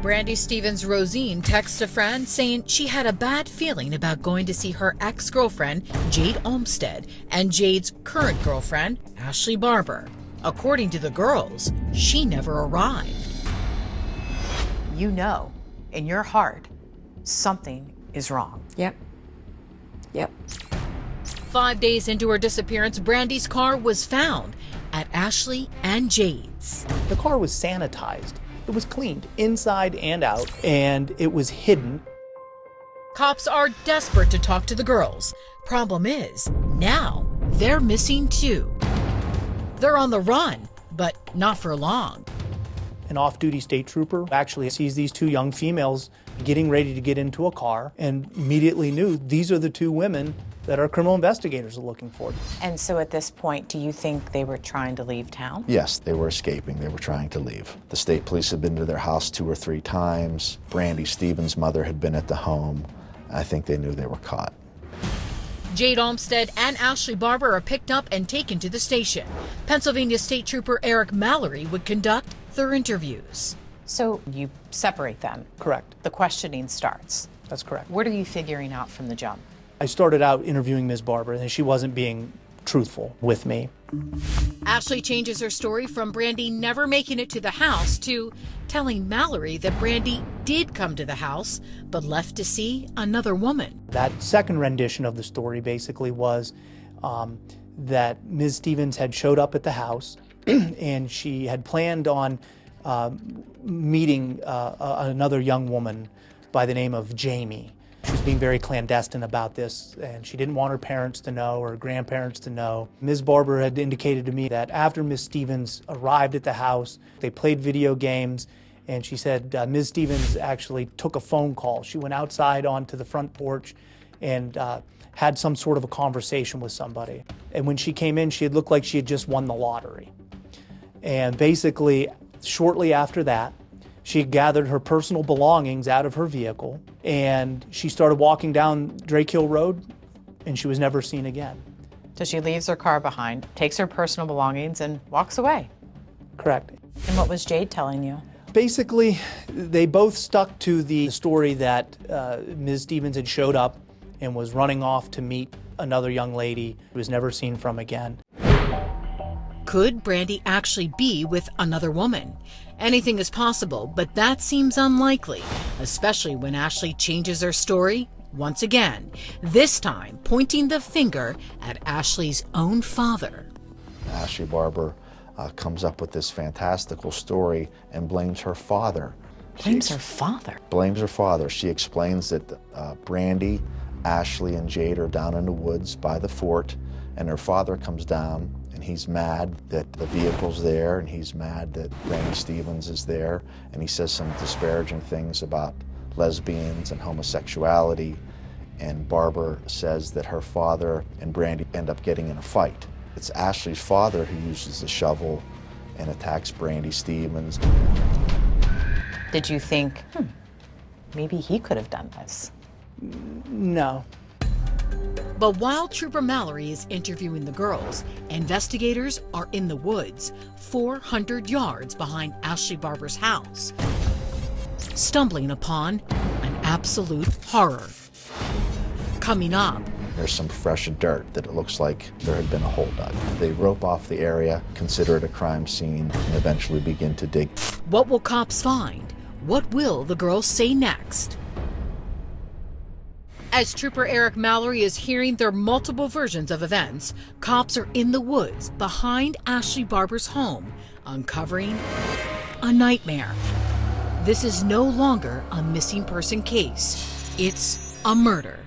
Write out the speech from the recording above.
Brandy Stevens-Rosine texts a friend saying she had a bad feeling about going to see her ex-girlfriend, Jade Olmsted, and Jade's current girlfriend, Ashley Barber. According to the girls, she never arrived. You know, in your heart, something is wrong. Yep. 5 days into her disappearance, Brandy's car was found at Ashley and Jade's. The car was sanitized. It was cleaned inside and out, and it was hidden. Cops are desperate to talk to the girls. Problem is, now they're missing too. They're on the run, but not for long. An off-duty state trooper actually sees these two young females getting ready to get into a car and immediately knew these are the two women that our criminal investigators are looking for. And so at this point, do you think they were trying to leave town? Yes, they were escaping. They were trying to leave. The state police had been to their house 2 or 3 times. Brandy Stevens' mother had been at the home. I think they knew they were caught. Jade Olmsted and Ashley Barber are picked up and taken to the station. Pennsylvania State Trooper Eric Mallory would conduct their interviews. So you separate them. Correct. The questioning starts. That's correct. What are you figuring out from the jump? I started out interviewing Ms. Barber, and she wasn't being truthful with me. Ashley changes her story from Brandy never making it to the house to telling Mallory that Brandy did come to the house, but left to see another woman. That second rendition of the story basically was that Ms. Stevens had showed up at the house and she had planned on meeting another young woman by the name of Jamie. She was being very clandestine about this, and she didn't want her parents to know or her grandparents to know. Ms. Barber had indicated to me that after Ms. Stevens arrived at the house, they played video games, and she said Ms. Stevens actually took a phone call. She went outside onto the front porch and had some sort of a conversation with somebody. And when she came in, she had looked like she had just won the lottery. And basically, shortly after that, she gathered her personal belongings out of her vehicle and she started walking down Drake Hill Road, and she was never seen again. So she leaves her car behind, takes her personal belongings, and walks away. Correct. And what was Jade telling you? Basically, they both stuck to the story that Ms. Stevens had showed up and was running off to meet another young lady who was never seen from again. Could Brandy actually be with another woman? Anything is possible, but that seems unlikely, especially when Ashley changes her story once again, this time pointing the finger at Ashley's own father. Ashley Barber comes up with this fantastical story and blames her father. Blames her father? Blames her father. She explains that Brandy, Ashley, and Jade are down in the woods by the fort, and her father comes down, and he's mad that the vehicle's there, and he's mad that Brandy Stevens is there, and he says some disparaging things about lesbians and homosexuality, and Barber says that her father and Brandy end up getting in a fight. It's Ashley's father who uses the shovel and attacks Brandy Stevens. Did you think, maybe he could have done this? No. But while Trooper Mallory is interviewing the girls, investigators are in the woods, 400 yards behind Ashley Barber's house, stumbling upon an absolute horror. Coming up, there's some fresh dirt that it looks like there had been a hole dug. They rope off the area, consider it a crime scene, and eventually begin to dig. What will cops find? What will the girls say next? As Trooper Eric Mallory is hearing their multiple versions of events, cops are in the woods behind Ashley Barber's home, uncovering a nightmare. This is no longer a missing person case. It's a murder.